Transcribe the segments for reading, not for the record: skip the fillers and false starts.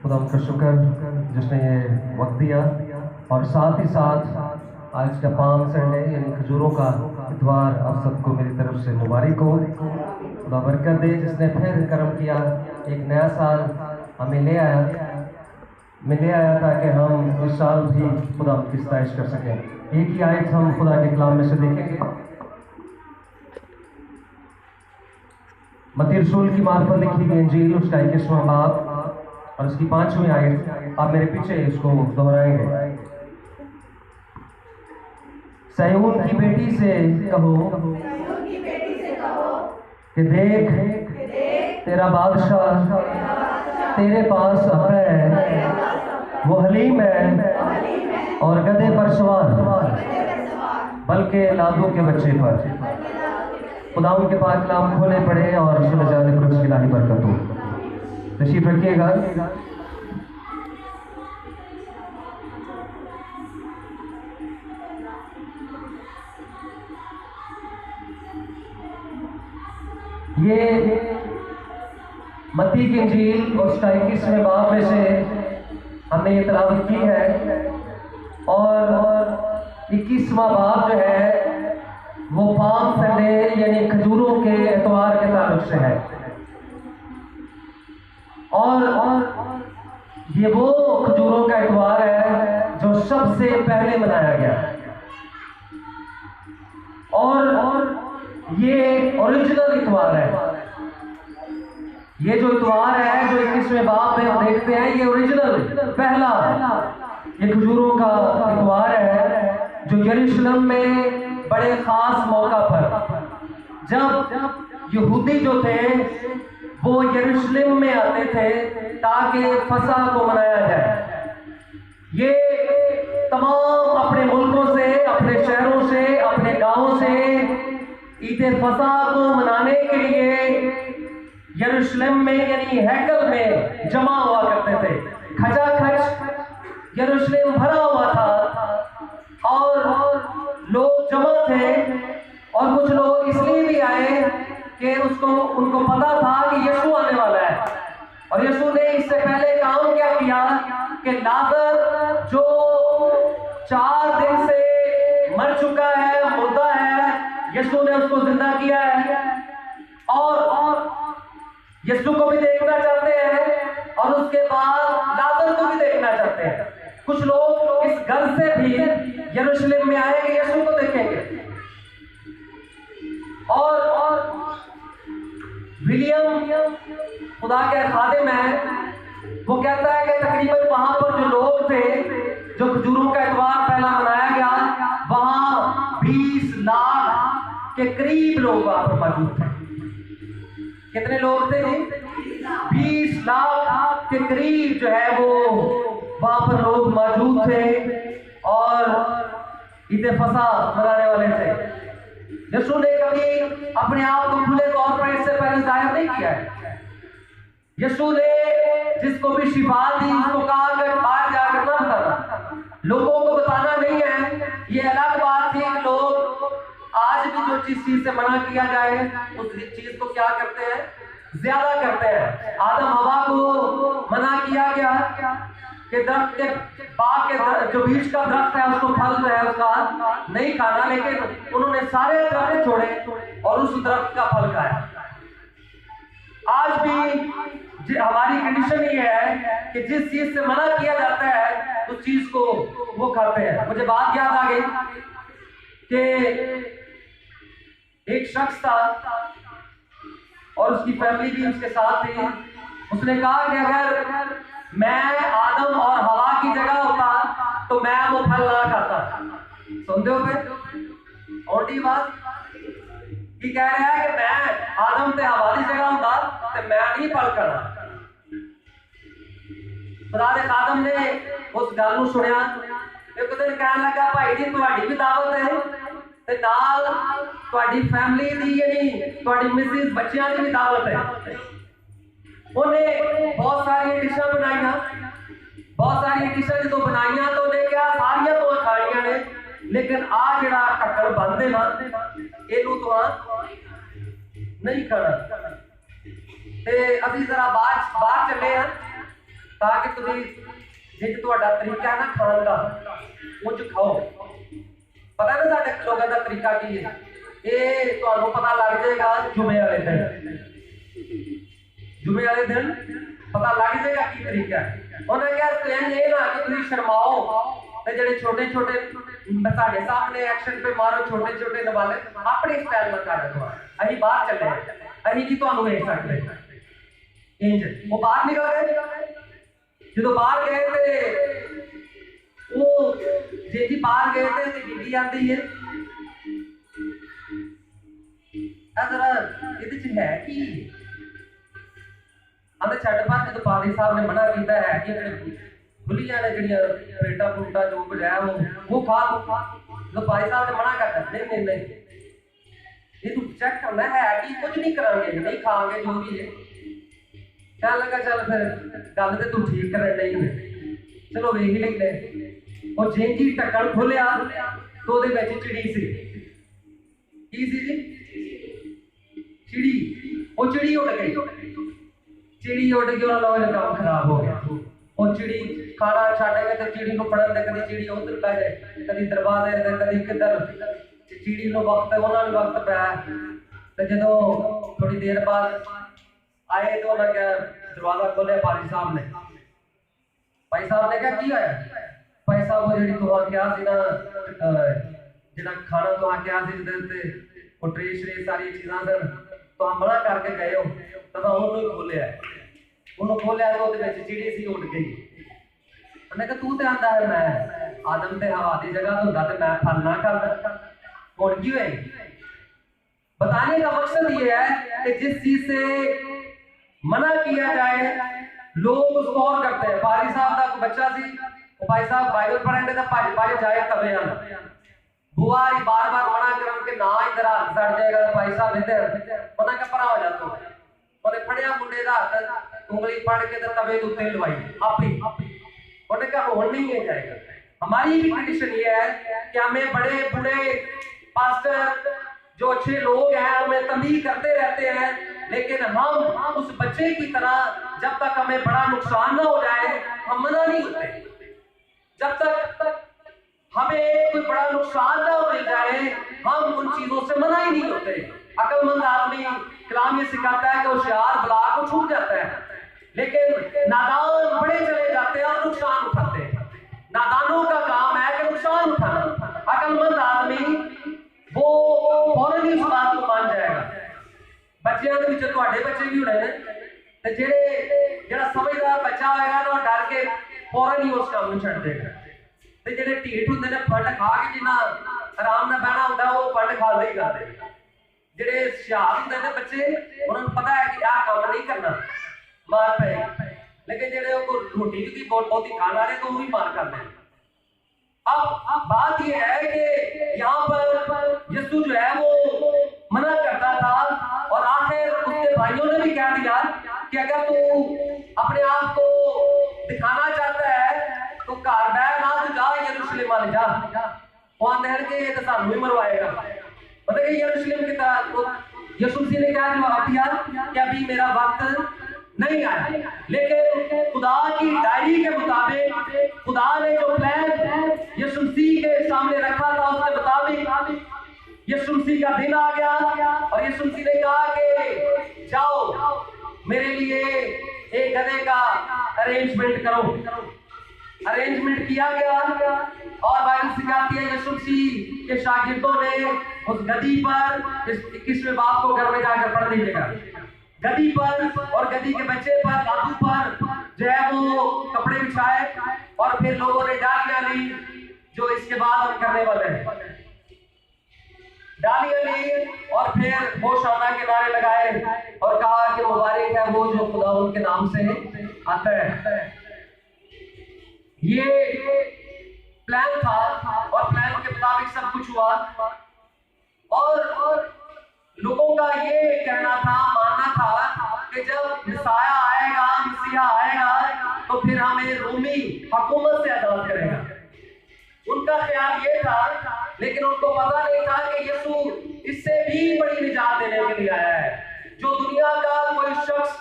खुदा का शुक्र जिसने ये वक्त दिया, और साथ ही साथ आज का पाम संडे यानी खजूरों का इतवार आप सबको मेरी तरफ से मुबारक हो। खुदा बरकत दे जिसने फिर करम किया, एक नया साल हमें ले आया ताकि हम इस साल भी खुदा की सताइश कर सकें। एक ही आयत हम खुदा के कलाम में से देखेंगे, मत्ती रसूल की मार्फत लिखी गई इंजील उसका 21वां बाब और उसकी 5वीं आयत। आप मेरे पीछे इसको दोहराएंगे। सयून की बेटी से कहो कि देख तेरा बादशाह तेरे पास है, वो हलीम है और गधे पर सवार, बल्कि लादों के बच्चे पर। खुदा उनके पास कलाम खोले पड़े और सुने जाने पर उसकी इलाही बरकत हो। तशरीफ रखिएगा। ये मत्ती की इंजील उसका 21वें बाब में से हमने ये तिलावत की है, और 21वां बाब जो है वो पाम संडे यानी खजूरों के एतवार के ताल्लुक से है। और ये वो खजूरों का एतवार है जो सबसे पहले मनाया गया, और ये ओरिजिनल इतवार है। ये जो इतवार है जो 21वें बाब में हम देखते हैं, ये ओरिजिनल पहला ये खजूरों का इतवार है जो यरूशलेम में बड़े खास मौका पर, जब यहूदी जो थे वो यरूशलेम में आते थे ताकि फसह को मनाया जाए। ये तमाम अपने मुल्कों से, अपने शहरों से, अपने गांवों से ईद फसह को मनाने के लिए यरूशलेम में यानी हैकल में जमा हुआ करते थे। खचाखच यरूशलेम भरा हुआ था और लोग जमा थे, और कुछ लोग इसलिए भी आए कि उनको पता था कि यीशु आने वाला है। और यीशु ने इससे पहले काम क्या किया कि लाजर जो 4 दिन से मर चुका है, मुर्दा है, यीशु ने उसको जिंदा किया है। और यीशु को भी देखना चाहते हैं और उसके बाद लाजर को भी देखना चाहते हैं। कुछ लोग इस घर से भी यरूशलेम में आएंगे, यीशु को देखेंगे। और विलियम खुदा के खादिम है, वो कहता है कि तकरीबन वहां पर जो लोग थे जो खजूरों का इतवार पहला मनाया गया, वहां 20 लाख के करीब लोग वहां पर मौजूद थे। कितने लोग थे? 20 लाख के करीब जो है वो वहां पर लोग मौजूद थे और ईद फसह मनाने वाले थे। यीशु ने कभी अपने आप को खुले तौर पर इससे पहले जाहिर नहीं किया है। यीशु ने जिसको भी शिफा दी उसको कहा कि बाहर जाकर ना बताना, लोगों को बताना नहीं है। ये अलग बात थी कि लोग आज भी जो चीज से मना किया जाए उस चीज को क्या करते हैं, ज्यादा करते हैं। आदम हवा को मना किया गया कि दरख्त के बाग के जो बीच का दरख्त है उसको फल जो है उसका नहीं खाना, लेकिन उन्होंने सारे दरख्त छोड़े और उस दरख्त का फल खाया। आज भी हमारी कंडीशन ये है कि जिस चीज से मना किया जाता है उस चीज को वो खाते हैं। मुझे बात याद आ गई कि एक शख्स था और उसकी फैमिली भी उसके साथ थी। उसने कहा कि अगर मैं आदम और हवा की जगह होता तो मैं वो फल ना खाता। सुनते हो फिर और बात कि कह रहा है कि मैं आदम ते हवा की जगह होता तो मैं नहीं फल खाना। खुदा दे खादम ने उस गल नूं सुनिया, एक दिन कहने लगा, भाई जी तुहाडी भी दावत है ते नाल तुहाडी फैमिली दी यानी तुहाडी मिसेस बच्चियां दी भी दावत है। उन्हें बहुत सारी डिशां बनाईयां, बहुत सारी डिशां जो बनाईयां तो उन्हें क्या सारियां तो खाणियां ने, लेकिन आ जिहड़ा ढक्कन बंद है ना इहनूं तो नहीं खाना। ते असीं जरा बाहर चले हैं ताकि तुम जिस तुहाडा तरीका है ना खाने का उंज खाओ। पता है ना साडे लोगों का तरीका की है, ये तुहानू पता लग जाएगा जुमे वाले दिन। जुमे वाले दिन पता लग जाएगा की तरीका है। उन्हें क्या ये ना कि तुम शर्माओ ते जेडे छोटे छोटे साडे सामने एक्शन पे मारो छोटे छोटे नवाले अपने स्टाइल में कर दो। अभी बाहर चले अभी की तुहानू वेख सकते इंज वो बाहर निकल गए। जो बाहर गए थे वो जी बाहर गए थे तो बीबी आती है जरा ये है कि आते छड़ पास जो पादी साहब ने मना किया है कि खुलियां ने जड़ियां पेटा पुटा जो कुछ है वो खा जो पादी साहब ने मना कर नहीं नहीं नहीं ये तू चेक करना है कि कुछ नहीं करांगे नहीं खाओगे जो भी है। क्या लगा चल फिर गल तो तू ठीक कर नहीं है चलो वेख ही लेते और जेंजी ढक्कन खोलिया तो ਉਹਦੇ ਵਿੱਚ चिड़ी सी की सी जी चिड़ी वो चिड़ी उड़ गई चिड़ी उड़ गई उन्होंने काम खराब हो गया। वो चिड़ी खाना छड़ गए तो चिड़ी को फड़न दे कभी चिड़ी उधर पै जाए कभी दरवाजे दे कभी किधर चिड़ी को वक्त उन्होंने वक्त पाया तो जो थोड़ी देर बाद आए तो उन्हें क्या दरवाजा खोलिया भाई साहब ने क्या किया है भाई साहब वो जी तो क्या जिना खाना तो क्या वो ट्रे श्रे सारी चीज़ा सर तो हम मना करके गए हो तो उन्होंने खोलिया तो चिड़ी सी उड़ गई। उन्हें कहा तू तो आंदा है मैं आदम ते हवा की जगह होंदा तो मैं फल ना करदा हुण की होए। बताने का मकसद ये है कि जिस चीज से मना किया जाए लोग उसको और करते हैं। पारी साहब का बच्चा सी भाई साहब बाइबल पढ़ने का भज भज जाए तबे बुआ बार बार मना करन के ना इधर हाथ सड़ जाएगा भाई साहब इधर उन्हें क्या परा हो जाता उन्हें फड़िया मुंडे का हाथ उंगली पड़ के तो तबे उत्ते लवाई अपनी उन्हें क्या होने नहीं है जाएगा। हमारी भी कंडीशन ये है कि हमें बड़े बूढ़े पास्टर जो अच्छे लोग हैं हमें तंबीह करते रहते हैं लेकिन हम उस बच्चे की तरह जब तक हमें बड़ा नुकसान ना हो जाए हम मना नहीं होते। जब तक हमें कोई बड़ा नुकसान ना मिल जाए हम उन चीजों से मना ही नहीं होते। अक्लमंद आदमी कलाम ये सिखाता है कि होशियार बला को छूट जाता है लेकिन नादान बड़े चले जाते हैं और नुकसान उठाते हैं। नादानों का काम है कि नुकसान उठाना। अक्लमंद आदमी वो फौरन ही उस बात को मान जाएगा। बच्चों के विच तुहाडे बच्चे भी होने ने ते जेड़ा समझदार बच्चा होएगा ना डर के फौरन ही उस काम को छड़ देगा ते जेड़े ढीठ हुंदे ने फंड खा के जिन्ना आराम नाल बहना हुंदा वो फंड खा ही करदे। जेड़े होशियार हुंदे ने बच्चे उन्होंने पता है कि आह काम नहीं करना मार पे लेकिन जेड़े रोटी भी बहुत ही खाने वाले तो वो भी मार करते हैं। अब बात यह है कि यहाँ पर यीशु जो है वो मना करता था और आखिर उसके भाइयों ने भी कह दिया कि अगर तू अपने आप को दिखाना चाहता है तो घर बैठ ना तो जा यरूशलेम वाले जा वहां ठहर के ये तो सानू भी मरवाएगा। मतलब कि यरूशलेम की तरह यीशु मसीह ने क्या जवाब दिया कि अभी मेरा वक्त नहीं आया लेकिन खुदा की डायरी के मुताबिक खुदा ने जो प्लान यीशु मसीह के सामने रखा था उसके मुताबिक यीशु मसीह का दिन आ गया और यीशु मसीह ने कहा कि जाओ मेरे लिए एक गधे का अरेंजमेंट करो। अरेंजमेंट किया गया और बाइबल सिखाती है यीशु मसीह के शागिर्दों ने उस गधी पर 21वें बाब को घर में जाकर पढ़ लीजिएगा। गधी पर और गधी के बच्चे पर लादू पर जो है वो कपड़े बिछाए और फिर लोगों ने डालियां ली जो इसके बाद हम करने वाले हैं। डालियां ली और फिर होशाना के नारे लगाए और कहा कि मुबारक है वो जो खुदा उनके नाम से आता है। ये प्लान था और प्लान के मुताबिक सब कुछ हुआ और लोगों का ये कहना था मानना था कि जब मिसाया आएगा मसीहा आएगा तो फिर हमें रोमी हुकूमत से आजाद करेगा। उनका ख्याल ये था लेकिन उनको पता नहीं था कि यीशु इससे भी बड़ी निजात देने के लिए आया है। जो दुनिया का कोई शख्स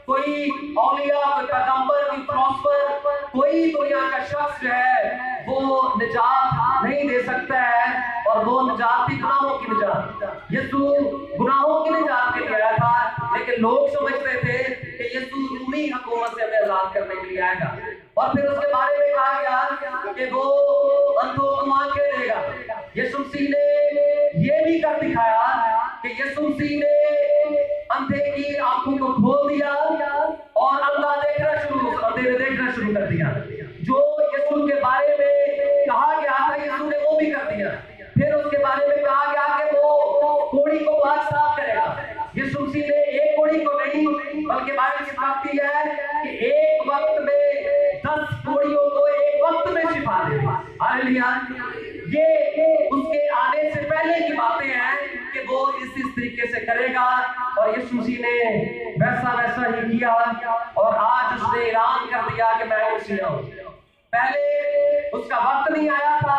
कोई कोई औलिया, कोई पैगंबर, कोई प्रॉस्पर, कोई दुनिया का शख्स जो है वो निजात नहीं दे सकता है। और वो निजात थी गुनाहों की निजात। यीशु गुनाहों की निजात के लिए आया था, लेकिन लोग समझते थे कि यीशु रूमी हुकूमत से हमें आजाद करने के लिए आएगा। और फिर उसके बारे में कहा गया कि वो अंधों को आंखें देगा। यीशु मसीह ने ये भी कर दिखाया कि यीशु मसीह ने अंधे की आंखों को खोल दिया और अंधा अंधे ने देखना शुरू कर दिया। जो यीशु के बारे में कहा गया था यीशु ने वो भी कर दिया। फिर उसके बारे में कहा गया कि वो कोढ़ी को बात साफ करेगा। यीशु मसीह ने एक कोढ़ी को नहीं, बल्कि बाइबल की बात है कि एक वक्त में 10 कोढ़ियों को एक वक्त में शिफा देगा। हालेलुया। ये उसके आने से पहले की बातें हैं कि वो इस तरीके से करेगा। और यीशु मसीह ने वैसा ही किया और आज उसने ऐलान कर दिया कि मैं मसीह हूं। पहले उसका वक्त नहीं आया था,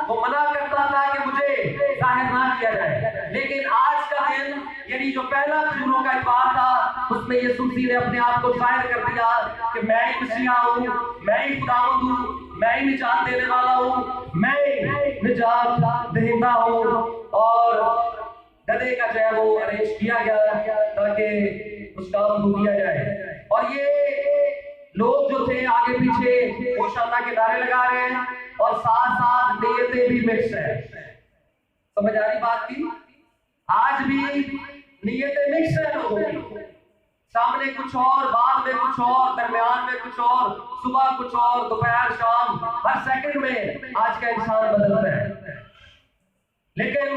वो मना करता था कि मुझे जाहिर ना किया जाए, लेकिन आज का दिन यानी जो पहला खजूरों का इतवार था उसमें यीशु मसीह ने अपने आप को जाहिर कर दिया कि मैं ही मसीहा हूं, मैं ही खुदावंद हूं, मैं ही निजात देने वाला हूं, मैं ही निजात देना हूं। और गधे का जो है वो अरेंज किया गया ताकि उस काम को किया जाए। और ये लोग जो थे आगे पीछे वो शाना के नारे लगा रहे हैं और साथ साथ नियतें भी मिक्स है। समझ आ रही बात की? आज भी नियतें मिक्स है लोगों की, सामने कुछ और, बाद में कुछ और, दरमियान में कुछ और, सुबह कुछ और, दोपहर शाम, हर सेकंड में आज का इंसान बदलता है। लेकिन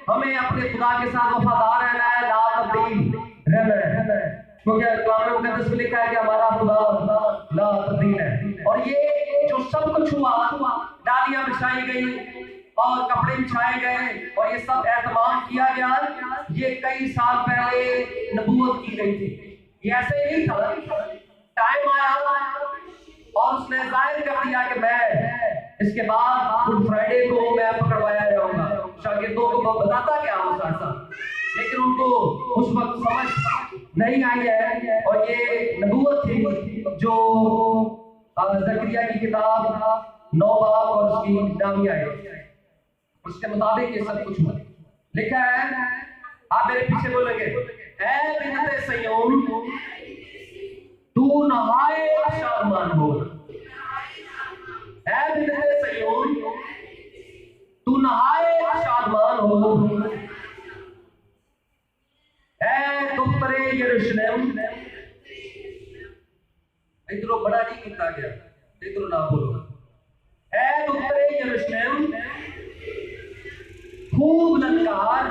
हमें अपने खुदा के साथ वफादार रहना है, ला तब्दील रहना है, क्योंकि कुरान मुकद्दस में लिखा है कि हमारा खुदा ला तब्दील है। और ये जो सब कुछ हुआ, डालियां बिछाई गई और कपड़े बिछाए गए और ये सब एहतमाम किया गया, ये कई साल पहले नबूवत की गई थी। ये ऐसे नहीं था, टाइम आया और उसने जाहिर कर दिया कि मैं इसके बाद गुड फ्राइडे को मैं पकड़वाया जाऊंगा। शागिर्दों को बताता क्या वो साथ, लेकिन उनको उस वक्त समझ नहीं आई है। और ये नबूवत थी जो ज़करिया की किताब 9 बाब और उसकी नामिया है, उसके मुताबिक ये सब कुछ हुआ। लिखा है, आप मेरे पीछे बोलेंगे, ऐ बिन्ते सयोन तू नहाए शादमान हो, ऐ बिन्ते सयोन तू नहाए शादमान हो, ऐ दुख्तरे यरूशलेम। इधरों बड़ा नहीं किया गया, इधरों ना बोलो, ऐ दुख्तरे यरूशलेम खूब ललकार,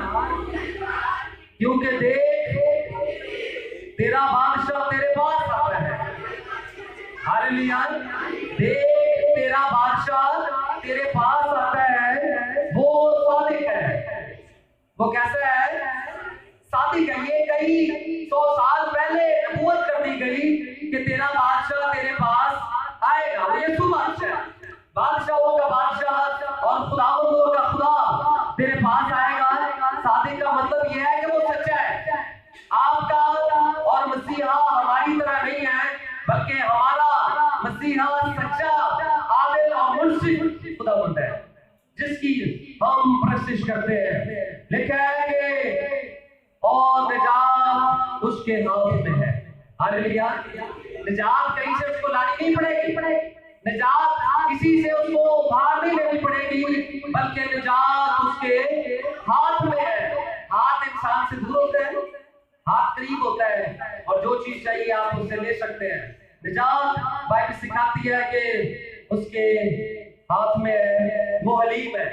क्योंकि देख तेरा बादशाह तेरे पास आता है। हालेलुया। देख तेरा बादशाह तेरे पास आता है, वो सादिक है। वो कैसा है? सादिक है। ये कई 100 साल पहले नबूवत कर दी गई कि तेरा बादशाह तेरे पास आएगा। वो यीशु बादशाह है, बादशाहों का बादशाह और खुदावंदों का खुदा तेरे पास आएगा। सादिक का मतलब यह है कि वो सच्चा है। आपका और मसीहा हमारी तरह नहीं है, बल्कि हमारा मसीहा सच्चा, आदिल और मुर्शिद खुदावंद है, जिसकी हम प्रशिश करते हैं। लिखा है कि और निजात उसके हाथ में है। हालेलुया। निजात कहीं से उसको लानी नहीं पड़ेगी, निजात किसी से उसको उधार नहीं लेनी पड़ेगी, बल्कि निजात उसके हाथ में है। हाथ इंसान से दूर होता है, हाथ करीब होता है और जो चीज चाहिए आप उससे ले सकते हैं। निजात बाइबल सिखाती है कि उसके हाथ में है। वो हलीम है,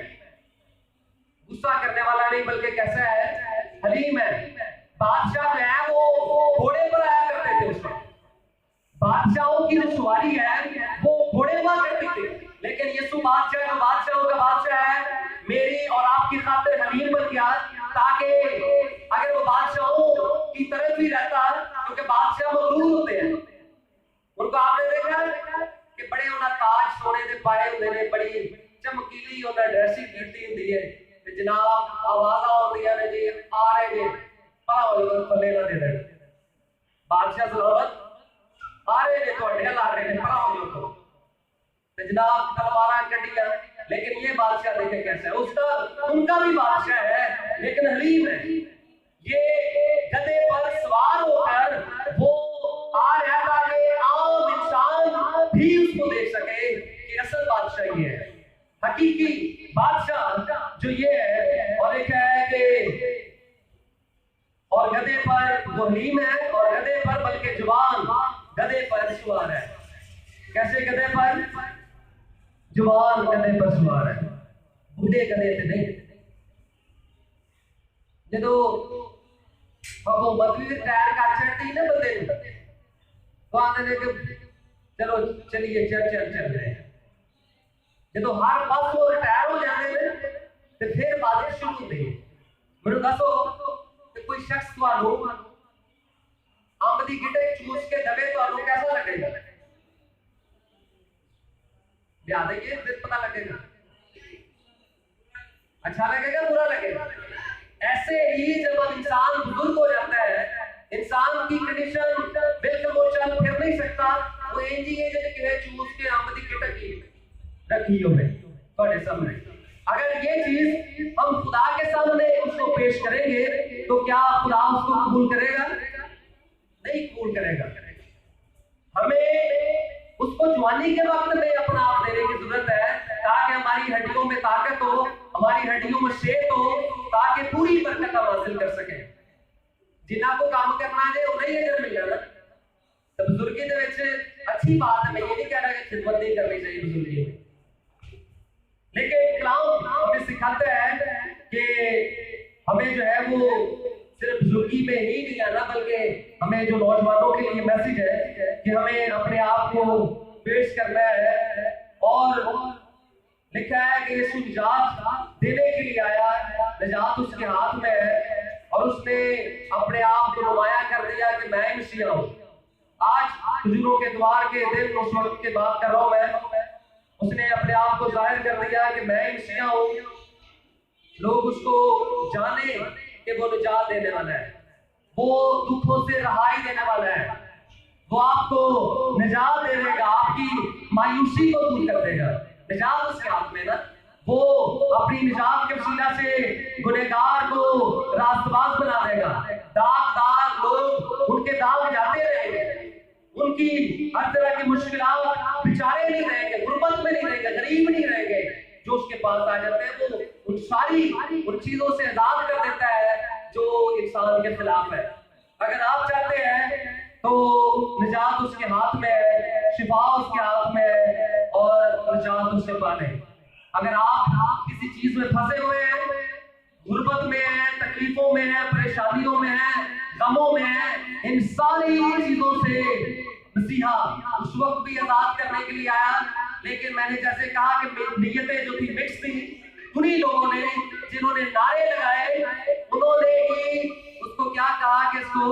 गुस्सा करने वाला नहीं, बल्कि कैसा है? हलीम है। बादशाह जो है वो घोड़े पर आया करते थे उस वक्त। बादशाहों की जो सवारी है वो घोड़े हुआ करती थी, लेकिन यीशु बादशाह जो बादशाहों का बादशाह है, मेरी और आपकी खातिर हलीम बन गया, ताकि अगर वो बादशाहों की तरफ भी रहता, क्योंकि बादशाह मगरूर होते हैं। उनको आपने देखा कि बड़े उन्हें ताज सोने के पाए होते हैं, बड़ी चमकीली उन्हें ड्रेसिंग कीती होती है, जनाब आवाज़ होती है जी आ रहे ने थले ना दे रहे। बादशाह सलामत घोड़ियां ला रहे थे, परा हो जो तो जनाब तलवारा कटिया। लेकिन ये बादशाह देखे कैसा है, उसका उनका भी बादशाह है लेकिन हलीम है। ये गधे पर सवार होकर वो आ रहा था कि आम इंसान भी उसको देख सके कि असल बादशाह ये है, हकीकी बादशाह जो ये है। और एक है कि और गधे पर वो हलीम है, और गधे पर बल्कि जुबान गधे पर सवार है। कैसे गधे पर? जुबान गधे पर सवार है, बूढ़े गधे से नहीं। जो हुकूमत भी टायर काट छड़ती ना बंदे तो आते ने कि चलो चलिए चल रहे हैं। जो हर पास वो रिटायर हो जाते हैं तो फिर बातें शुरू होती है। मैं दसो कि कोई शख्स तुहानू अंब दी गिटे चूस के दबे तुहानू कैसा लगेगा? याद है ये फिर पता लगेगा, अच्छा लगेगा बुरा लगेगा। ऐसे ही जब इंसान बुजुर्ग हो जाता है, इंसान की कंडीशन बिल्कुल वो चल फिर नहीं सकता, वो इंजी के चूस के अंब दी गिटे की रखी हो थोड़े सामने। अगर ये चीज हम खुदा के सामने उसको पेश करेंगे तो क्या खुदा उसको कबूल करेगा? नहीं कबूल करेगा। हमें उसको जवानी के वक्त में अपना आप देने की जरूरत है ताकि हमारी हड्डियों में ताकत हो, हमारी हड्डियों में शेप हो, ताकि पूरी बरकत हम हासिल कर सके। जिन्ना को काम करना है उन्हें अजर मिल जाना। तो बुजुर्गी दे विच अच्छी बात है, मैं ये नहीं कह रहा कि खिदमत नहीं करनी चाहिए बुजुर्गी में, लेकिन कलाम हमें सिखाता है कि हमें जो है वो सिर्फ बुजुर्गी में ही नहीं आना, बल्कि हमें जो नौजवानों के लिए मैसेज है कि हमें अपने आप को पेश करना है। और लिखा है कि यीशु निजात देने के लिए आया, निजात उसके हाथ में है, और उसने अपने आप को नुमाया कर दिया कि मैं मसीहा हूँ। आज बुजुर्गों के द्वार के दिन उस वक्त की बात कर रहा हूँ मैं, उसने अपने आप को जाहिर कर दिया कि मैं मसीहा हूँ। लोग उसको जाने कि वो निजात देने वाला है, वो दुखों से रहाई देने वाला है, वो आपको निजात दे देगा, आपकी मायूसी को दूर कर देगा। निजात उसके हाथ में ना, वो अपनी निजात के वसीला से गुनहगार को रास्तबाज बना देगा। दागदार लोग उनके दाग जाते रहेंगे, उनकी हर तरह की मुश्किलात बेचारे नहीं रहेंगे, गुर्बत में नहीं रहेंगे, गरीब नहीं रहेंगे। जो उसके पास आ जाते हैं वो उन सारी उन चीजों से आजाद कर देता है जो इंसान के खिलाफ है। अगर आप चाहते हैं तो निजात उसके हाथ में है, शिफा उसके हाथ में है, और निजात उससे पाने। अगर आप किसी चीज में फंसे हुए हैं, गुर्बत में है, तकलीफों में है, परेशानियों में है, गमों में है, इन सारी चीजों से मसीहा उस वक्त भी आजाद करने के लिए आया। लेकिन मैंने जैसे कहा कि नीयतें जो थी मिक्स थी, उन्हीं लोगों ने जिन्होंने नारे लगाए उन्होंने ही उसको क्या कहा कि इसको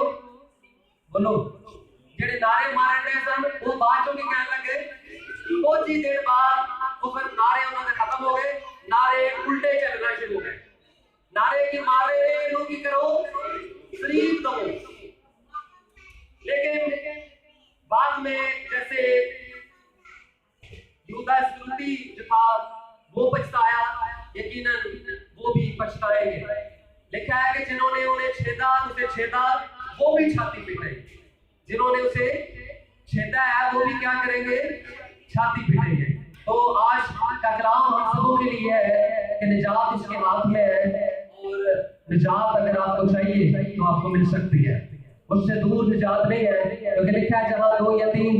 बोलो, जेड़े नारे मारने सन वो बाद चो की कहने लगे। कुछ ही देर बाद वो फिर नारे उन्होंने खत्म हो गए, नारे उल्टे चलना शुरू हो गए। नारे की मारे लोग की करो शरीफ दो। लेकिन बाद में जैसे यहूदा इस्करियोती जो था वो पछताया, यकीनन वो भी पछताएंगे। लिखा है कि जिन्होंने उन्हें छेदा उसे छेदा वो भी छाती पीटेंगे, जिन्होंने उसे छेदा है वो भी क्या करेंगे? छाती पीटेंगे। तो आज का कलाम हम सबों के लिए है कि निजात उसके हाथ में है, और निजात अगर आपको चाहिए तो आपको मिल सकती है, उससे दूर निजात नहीं है। क्योंकि लिखा है जहां दो या तीन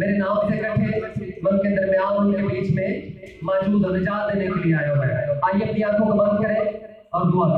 मेरे नाम से इकट्ठे मन के दरमियान उनके बीच में मौजूद, निजात देने के लिए आया हुआ है। आइए अपनी आंखों को बंद करें और दुआ